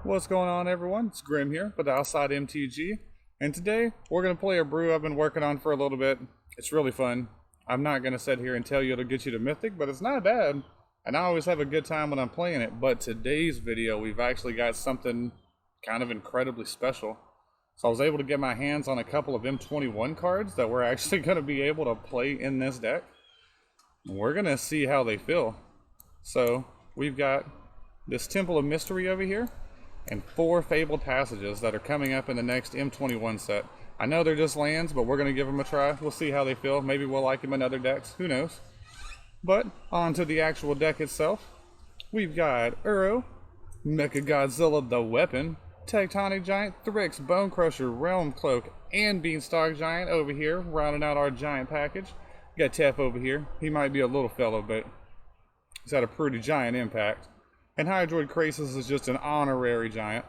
What's going on, everyone? It's Grim here with Outside MTG, and today we're going to play a brew I've been working on for a little bit. It's really fun. I'm not going to sit here and tell you it'll get you to Mythic, but it's not bad, and I always have a good time when I'm playing it. But today's video, we've actually got something kind of incredibly special. So I was able to get my hands on a couple of M21 cards that we're actually going to be able to play in this deck. We're going to see how they feel. So we've got this Temple of Mystery over here, and 4 Fabled Passages that are coming up in the next M21 set. I know they're just lands, but we're going to give them a try. We'll see how they feel. Maybe we'll like them in other decks. Who knows? But on to the actual deck itself. We've got Uro, Mechagodzilla the Weapon, Tectonic Giant, Thryx, Bonecrusher, Realm-Cloaked, and Beanstalk Giant over here, rounding out our giant package. We got Tef over here. He might be a little fellow, but he's had a pretty giant impact. And Hydroid Krasis is just an honorary giant.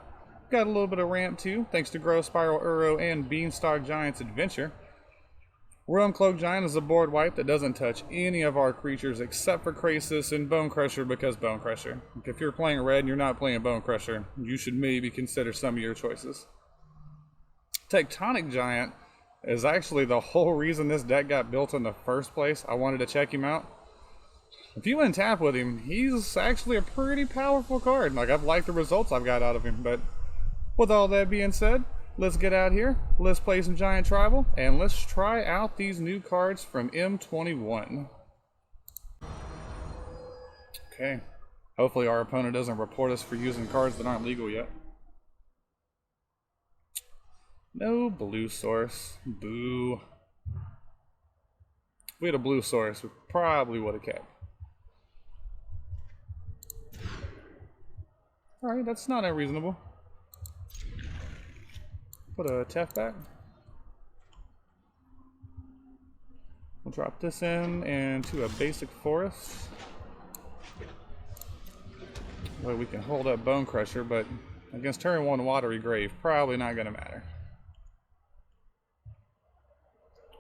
Got a little bit of ramp too, thanks to Growth Spiral Uro and Beanstalk Giant's adventure. Realm-Cloaked Giant is a board wipe that doesn't touch any of our creatures except for Krasis and Bonecrusher because Bonecrusher. If you're playing red and you're not playing Bonecrusher, you should maybe consider some of your choices. Tectonic Giant is actually the whole reason this deck got built in the first place. I wanted to check him out. If you untap with him, he's actually a pretty powerful card. Like, I've liked the results I've got out of him. But with all that being said, let's get out here, let's play some Giant Tribal, and let's try out these new cards from M21. Okay. Hopefully our opponent doesn't report us for using cards that aren't legal yet. No blue source. Boo. If we had a blue source, we probably would have kept. Alright, that's not unreasonable. Put a Tef back. We'll drop this in into a basic forest. Well, we can hold up Bonecrusher, but against turn 1 Watery Grave, probably not going to matter.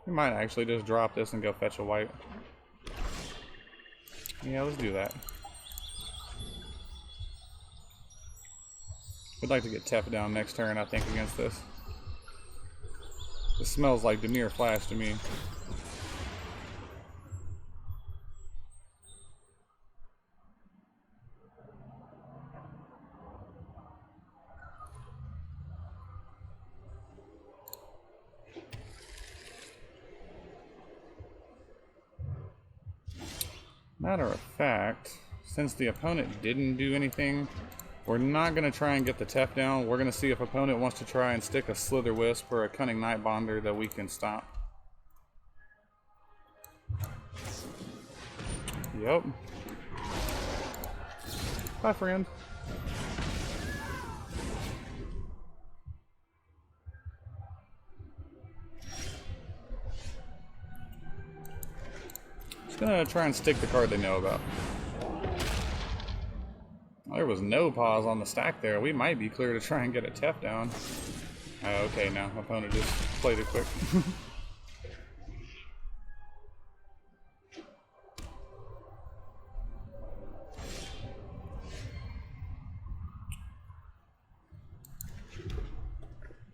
We might actually just drop this and go fetch a white. Yeah, let's do that. We'd like to get Tef down next turn, I think, against this. This smells like Demir Flash to me. Matter of fact, since the opponent didn't do anything, we're not going to try and get the Tef down. We're going to see if opponent wants to try and stick a Slither Wisp or a Cunning Nightbonder that we can stop. Yep. Bye, friend. Just going to try and stick the card they know about. There was no pause on the stack there. We might be clear to try and get a Tef down. Oh, okay, no. My opponent just played it quick.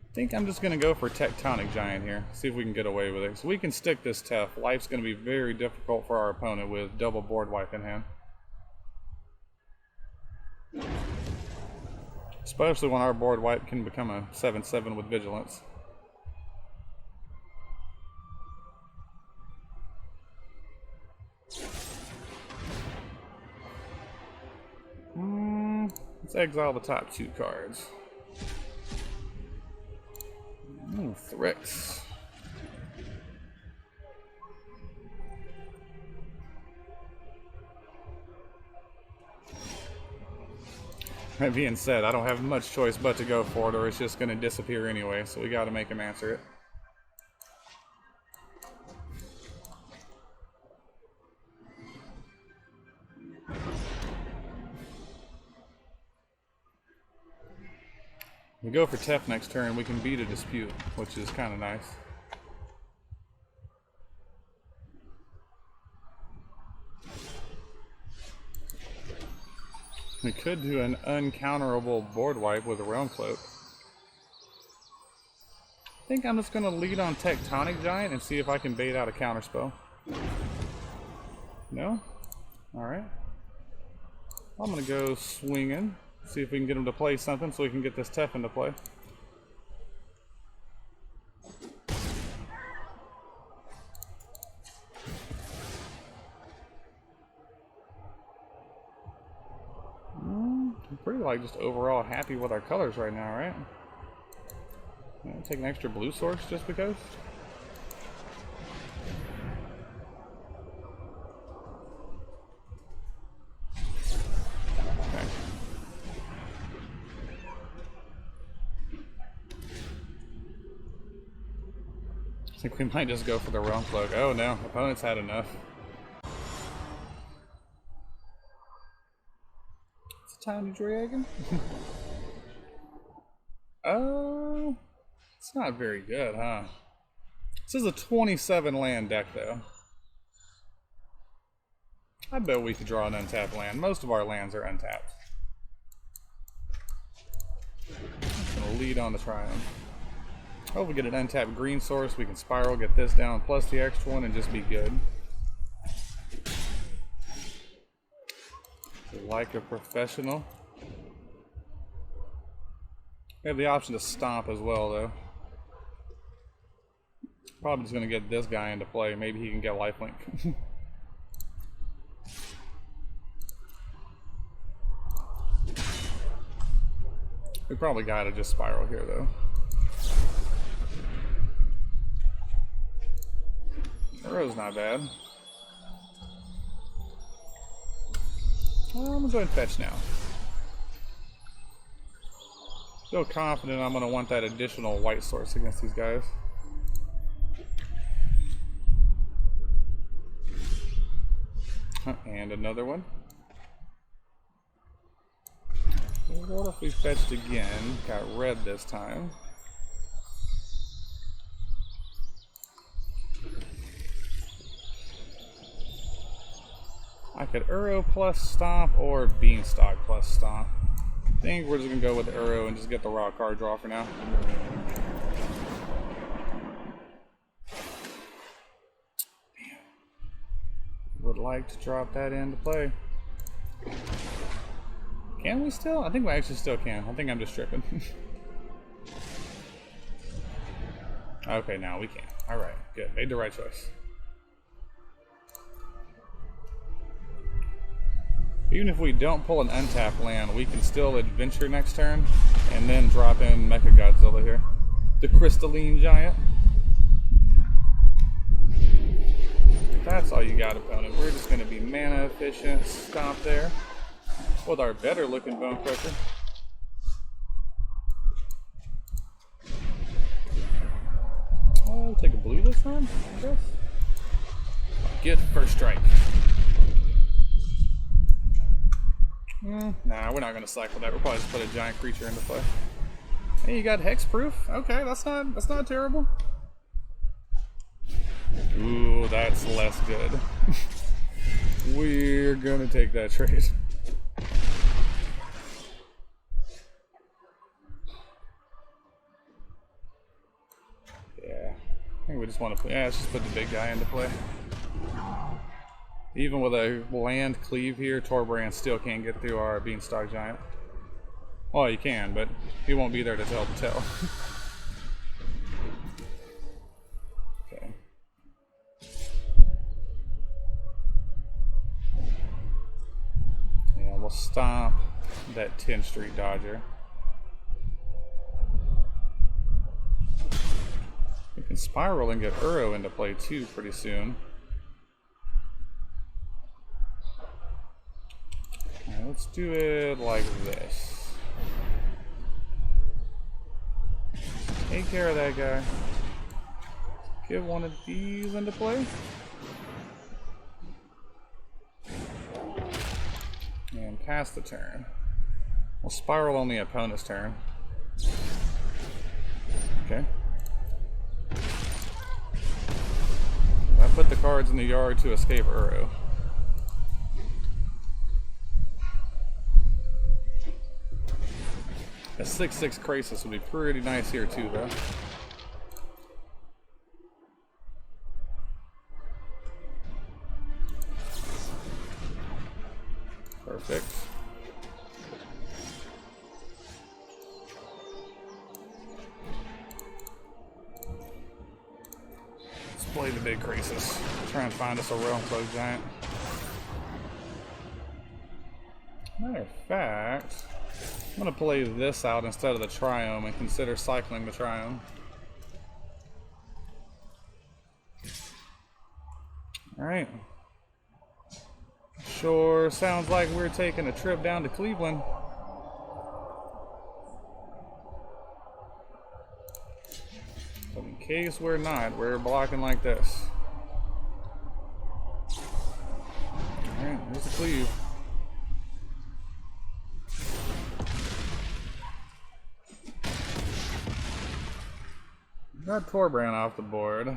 I think I'm just going to go for Tectonic Giant here. See if we can get away with it. So we can stick this Tef. Life's going to be very difficult for our opponent with double board wipe in hand. Especially when our board wipe can become a 7/7 with Vigilance. Let's exile the top 2 cards. Thryx. That being said, I don't have much choice but to go for it, or it's just going to disappear anyway, so we got to make him answer it. We go for Tef next turn, we can beat a Dispute, which is kind of nice. We could do an uncounterable board wipe with a Realm-Cloak. I think I'm just going to lead on Tectonic Giant and see if I can bait out a counterspell. No? Alright. I'm going to go swinging. See if we can get him to play something so we can get this Tef into play. I'm pretty like just overall happy with our colors right now, right? I'll take an extra blue source just because. Okay. I think we might just go for the Realm-Cloak. Oh no, opponent's had enough. It's a tiny dragon. Oh, it's not very good, huh? This is a 27 land deck though. I bet we could draw an untapped land. Most of our lands are untapped. I'm just gonna lead on the Triome. Hope we get an untapped green source. We can spiral, get this down, plus the extra one, and just be good. Like a professional. We have the option to stomp as well, though. Probably just going to get this guy into play. Maybe he can get lifelink. We probably got to just spiral here, though. Arrow's not bad. Well, I'm going to go ahead and fetch now. Feel confident I'm going to want that additional white source against these guys. And another one. What if we fetched again? Got red this time. I could Uro plus Stomp or Beanstalk plus Stomp. I think we're just going to go with Uro and just get the raw card draw for now. Would like to drop that into play. Can we still? I think we actually still can. I think I'm just tripping. Okay, now we can. Alright, good. Made the right choice. Even if we don't pull an untapped land, we can still adventure next turn and then drop in Mecha Godzilla here. The Crystalline Giant. That's all you got, opponent. We're just going to be mana efficient, stomp there with our better looking Bonecrusher. I'll take a blue this time, I guess. Get first strike. Nah, we're not going to cycle that. We'll probably just put a giant creature into play. Hey, you got hexproof? Okay, that's not terrible. Ooh, that's less good. We're gonna take that trade. Yeah, I think we just want to play. Yeah, let's just put the big guy into play. Even with a land cleave here, Torbrand still can't get through our Beanstalk Giant. Well, he can, but he won't be there to tell the tale. Okay. Yeah, we'll stomp that 10th Street Dodger. We can spiral and get Uro into play too pretty soon. Right, let's do it like this. Take care of that guy. Get one of these into play. And pass the turn. We'll spiral on the opponent's turn. Okay. I put the cards in the yard to escape Uro. A 6/6 Krasis would be pretty nice here too, though. Perfect. Let's play the big Krasis. Try and find us a Realm-Cloaked Giant. Matter of fact, I'm going to play this out instead of the Triome and consider cycling the Triome. Alright. Sure sounds like we're taking a trip down to Cleveland. But in case we're not, we're blocking like this. Alright, here's the Cleve. Got Torbran off the board.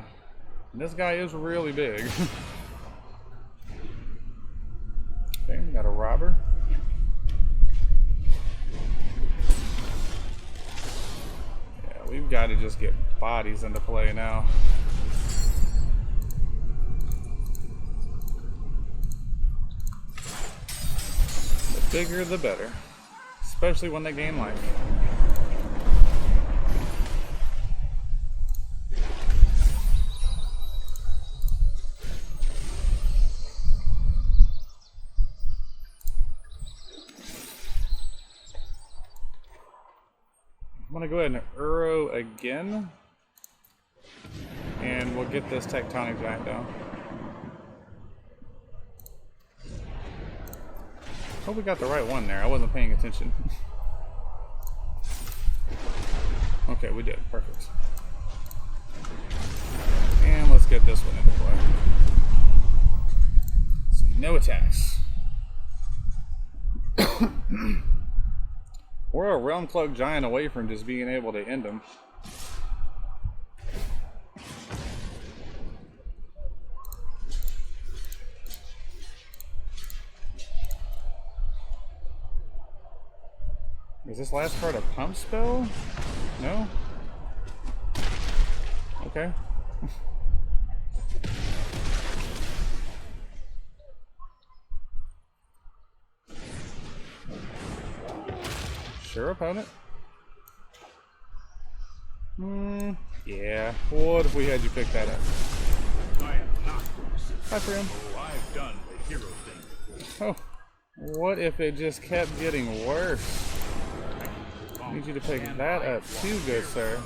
This guy is really big. Okay, we got a robber. Yeah, we've got to just get bodies into play now. The bigger the better, especially when they gain life. I'm going to go ahead and Uro again, and we'll get this Tectonic Giant down. Hope we got the right one there. I wasn't paying attention. Okay, we did. Perfect. And let's get this one into play. So no attacks. We're a Realm-Cloaked Giant away from just being able to end him. Is this last card a pump spell? No? Okay. Sure, opponent. Yeah. What if we had you pick that up? I am not. Hi, friend. Oh, I've done the hero thing before. Oh. What if it just kept getting worse? I need you to pick that up too, good sir.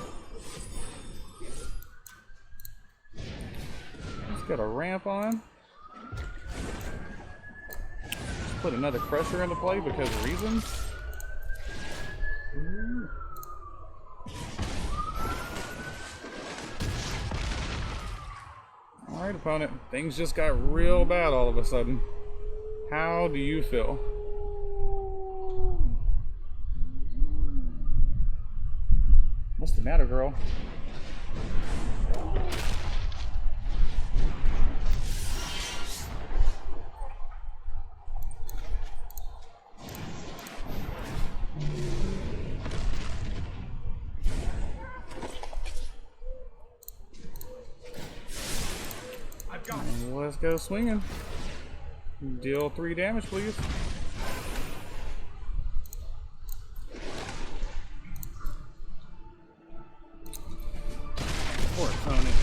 Let's get a ramp on. Let's put another crusher into play because of reasons. Alright, opponent. Things just got real bad all of a sudden. How do you feel? What's the matter, girl? Let's go swinging. Deal 3 damage, please. Poor opponent.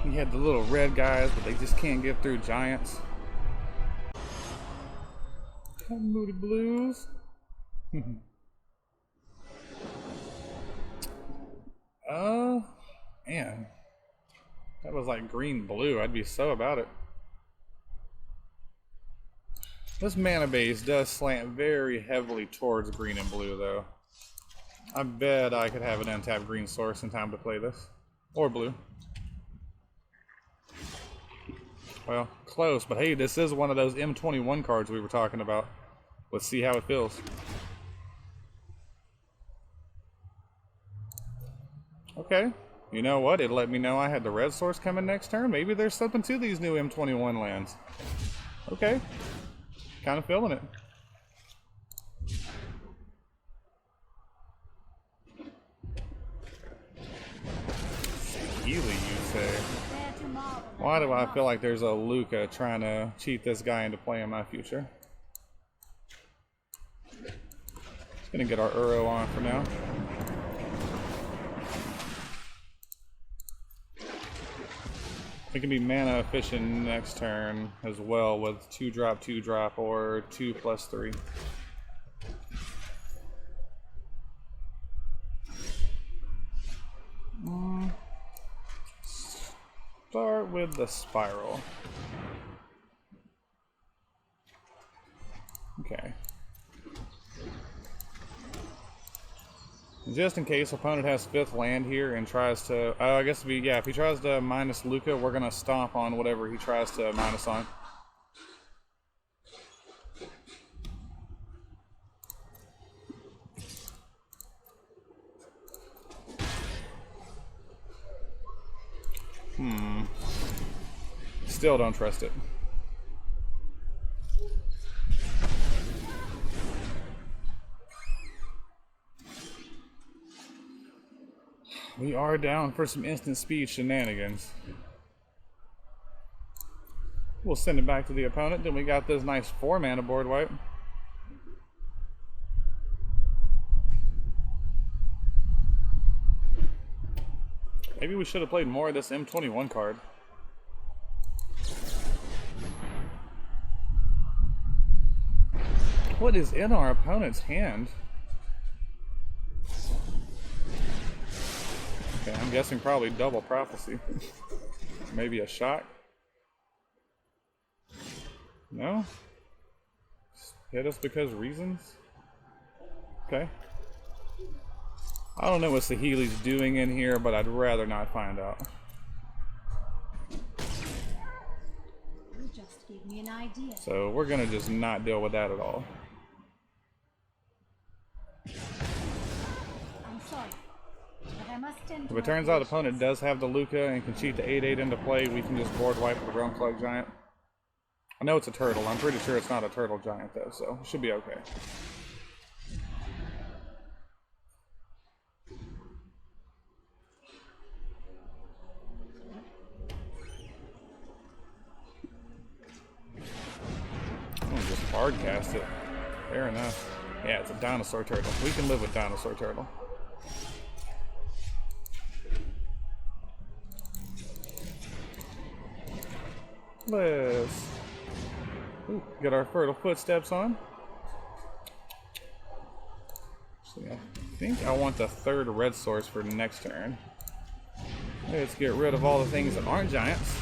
He had the little red guys, but they just can't get through giants. Come, Moody Blues. Man. That was like green-blue. I'd be so about it. This mana base does slant very heavily towards green and blue, though. I bet I could have an untapped green source in time to play this. Or blue. Well, close, but hey, this is one of those M21 cards we were talking about. Let's see how it feels. Okay. You know what? It let me know I had the red source coming next turn. Maybe there's something to these new M21 lands. Okay. Kind of feeling it. Healy, you say? Why do I feel like there's a Luca trying to cheat this guy into playing my future? Just gonna get our Uro on for now. We can be mana efficient next turn as well with 2-drop, 2-drop, or 2+3. Start with the spiral. Okay. Just in case opponent has 5th land here and tries to, I guess if he tries to minus Luca, we're gonna stomp on whatever he tries to minus on. Still don't trust it. We are down for some instant speed shenanigans. We'll send it back to the opponent. Then we got this nice 4-mana board wipe. Maybe we should have played more of this M21 card. What is in our opponent's hand? Okay, I'm guessing probably double prophecy. Maybe a shock? No? Hit us because reasons? Okay. I don't know what Saheeli's doing in here, but I'd rather not find out. You just gave me an idea. So we're gonna just not deal with that at all. I'm sorry, but I must tend to If it turns out opponent does have the Luca and can cheat the 8/8 into play, we can just board wipe the Realm-Cloaked Giant. I know it's a turtle. I'm pretty sure it's not a turtle giant though, so it should be okay. I'm gonna just hard cast it. Fair enough. Yeah, it's a dinosaur turtle. We can live with dinosaur turtle. Let's get our fertile footsteps on. So yeah, I think I want the 3rd red source for next turn. Let's get rid of all the things that aren't giants.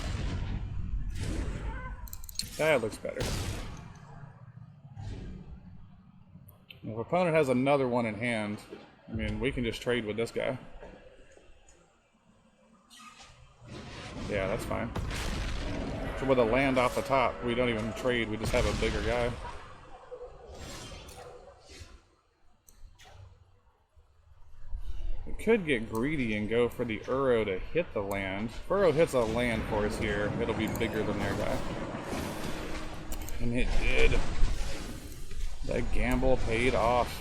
That looks better. If opponent has another one in hand, I mean, we can just trade with this guy. Yeah, that's fine. So with a land off the top, we don't even trade, we just have a bigger guy. We could get greedy and go for the Uro to hit the land. If Uro hits a land for us here, it'll be bigger than their guy. And it did. That gamble paid off.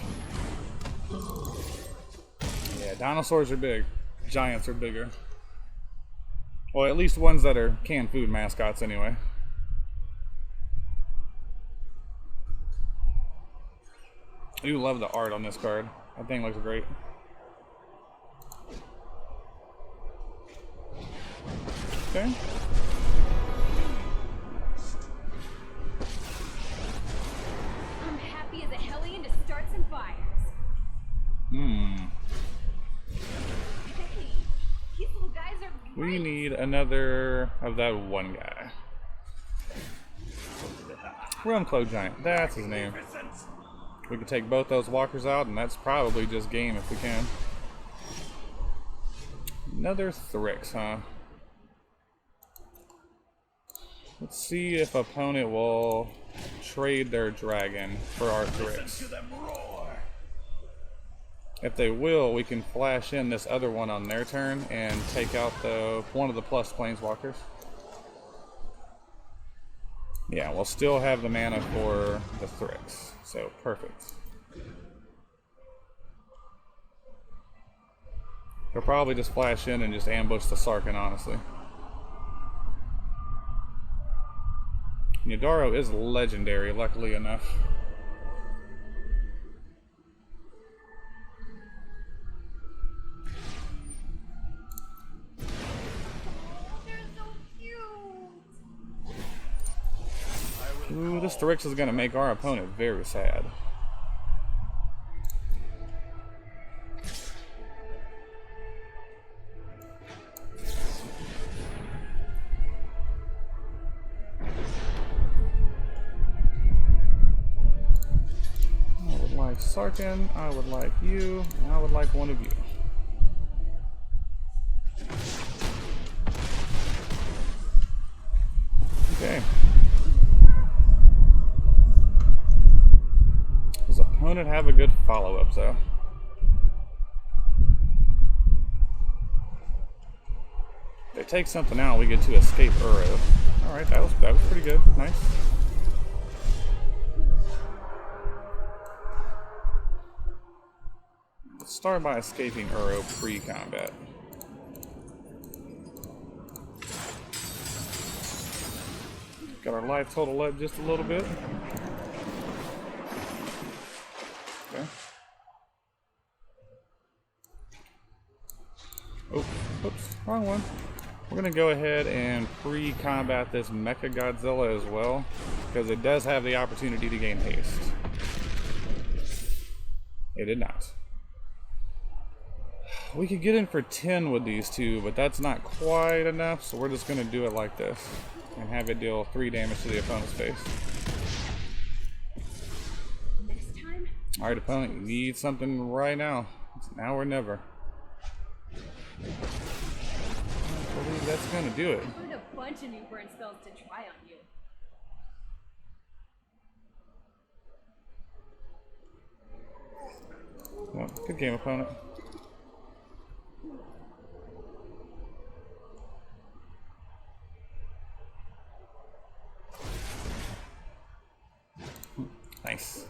Yeah, dinosaurs are big. Giants are bigger. Well, at least ones that are canned food mascots anyway. I do love the art on this card. That thing looks great. Okay. I'm happy as a hellion to start some fires. Hey, these little guys are great. We need another of that one guy. Realm-Cloaked Giant, that's his name. We can take both those walkers out, and that's probably just game if we can. Another Thryx, huh? Let's see if opponent will trade their dragon for our Thryx. If they will, we can flash in this other one on their turn and take out one of the plus planeswalkers. Yeah, we'll still have the mana for the Thryx, so perfect. He'll probably just flash in and just ambush the Sarkin, honestly. Yadaro is legendary, luckily enough. Ooh, this Thryx is going to make our opponent very sad. I would like Sarkin, I would like you, and I would like one of you. Okay. Does opponent have a good follow-up though? If they take something out, we get to escape Uro. Alright, that was pretty good. Nice. Let's start by escaping Uro pre-combat. Got our life total up just a little bit. Okay. Oh, oops, wrong one. We're gonna go ahead and pre-combat this Mecha Godzilla as well, because it does have the opportunity to gain haste. It did not. We could get in for 10 with these two, but that's not quite enough, so we're just gonna do it like this and have it deal 3 damage to the opponent's face. Alright, opponent, you need something right now. It's now or never. I believe that's gonna do it. I found a bunch of new burn spells to try on you. Well, good game, opponent. Nice.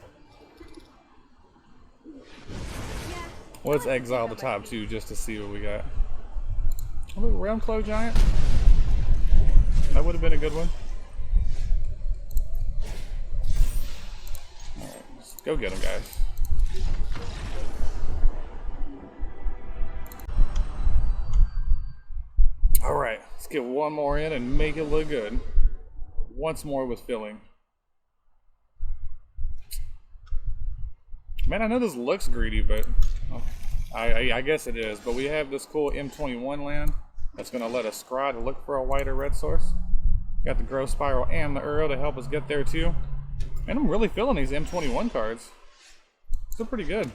Let's exile the top 2 just to see what we got. Oh, Realm-Cloaked Giant? That would have been a good one. Alright, let's go get him, guys. Alright, let's get one more in and make it look good. Once more with filling. Man, I know this looks greedy, but I guess it is. But we have this cool M21 land that's going to let us scry to look for a white or red source. Got the Growth Spiral and the Uro to help us get there too. And I'm really feeling these M21 cards. They're pretty good.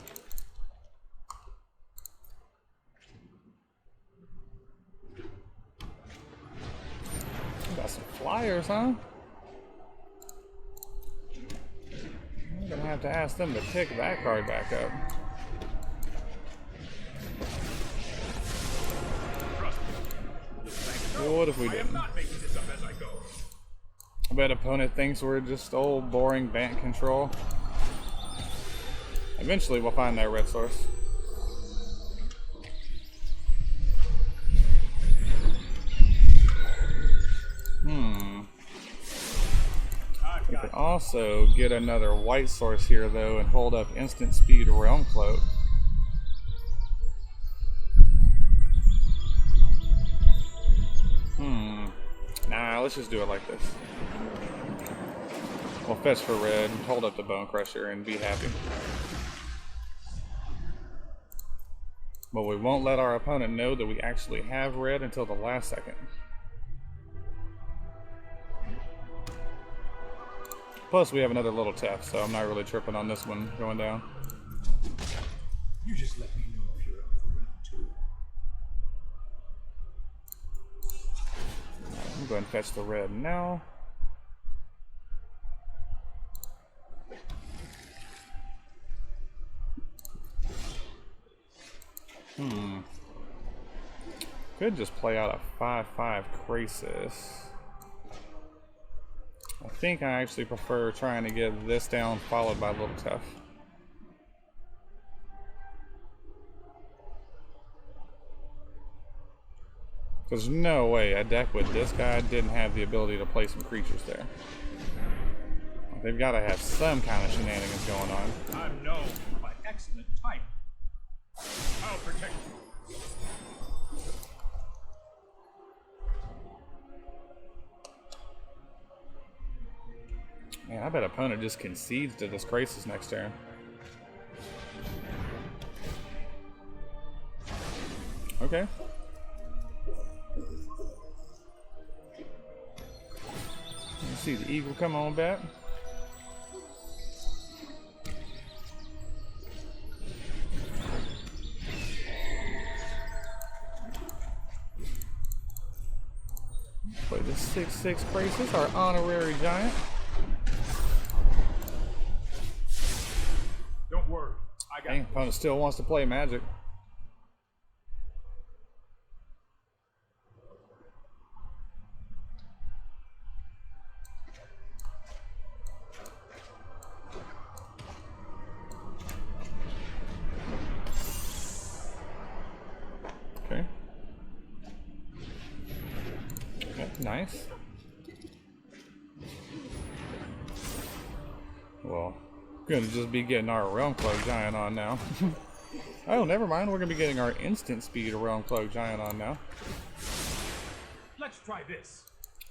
Got some flyers, huh? I'm gonna have to ask them to pick that card back up. What if we didn't? I bet opponent thinks we're just old boring Bant control. Eventually we'll find that red source. We could also get another white source here though and hold up instant speed Realm-Cloak. Nah, let's just do it like this. We'll fetch for red, hold up the Bonecrusher, and be happy. But we won't let our opponent know that we actually have red until the last second. Plus, we have another little Tef, so I'm not really tripping on this one going down. You just let me know if you're up for round 2. I'm going to fetch the red now. Could just play out a 5/5 Krasis. I think I actually prefer trying to get this down followed by Little Tef. There's no way a deck with this guy didn't have the ability to play some creatures there. They've got to have some kind of shenanigans going on. I'm known for my excellent timing. I'll protect you. Man, I bet opponent just concedes to this Krasis next turn. Okay. You see the eagle come on back. Play the 6/6 Krasis, our honorary giant. Don't worry, I got Dang, opponent still wants to play Magic. Okay. Okay, nice. Well, we're gonna just be getting our Realm-Cloaked Giant on now. Oh, never mind. We're gonna be getting our instant speed Realm-Cloaked Giant on now. Let's try this.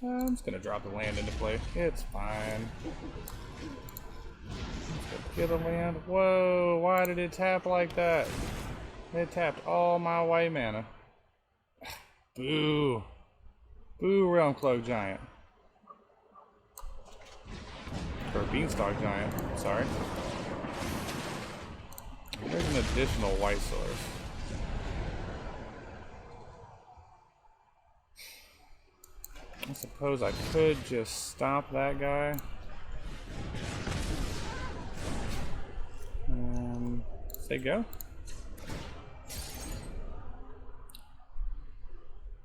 I'm just gonna drop the land into play. It's fine. Get a land. Whoa! Why did it tap like that? It tapped all my white mana. Boo! Boo! Realm-Cloaked Giant. Or Beanstalk Giant. Sorry. There's an additional white source. I suppose I could just stop that guy. Say go.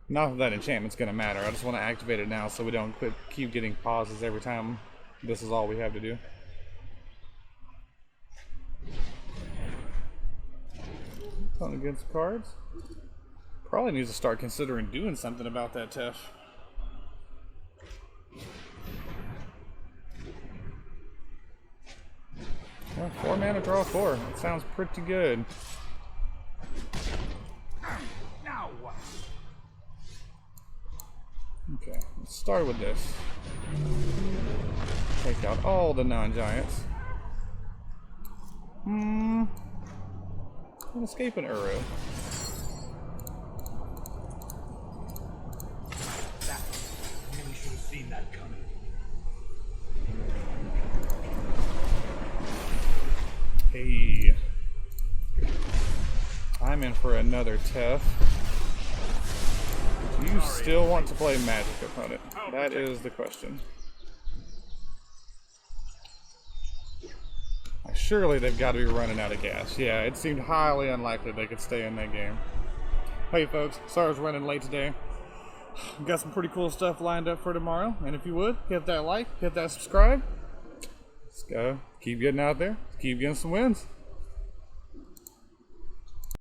Not that that enchantment's gonna matter. I just want to activate it now so we don't keep getting pauses every time this is all we have to do. Playing against cards. Probably needs to start considering doing something about that, Tef. Well, 4 mana, draw 4. That sounds pretty good. Now what? Okay, let's start with this. Take out all the non-giants. An escape an Uro. Really should have seen that coming. Hey. I'm in for another Tef. Do you still want to play Magic, opponent? That is the question. Surely they've got to be running out of gas. Yeah, it seemed highly unlikely they could stay in that game. Hey folks, sorry I was running late today. Got some pretty cool stuff lined up for tomorrow, and if you would, hit that like, hit that subscribe. Let's go. Keep getting out there. Keep getting some wins.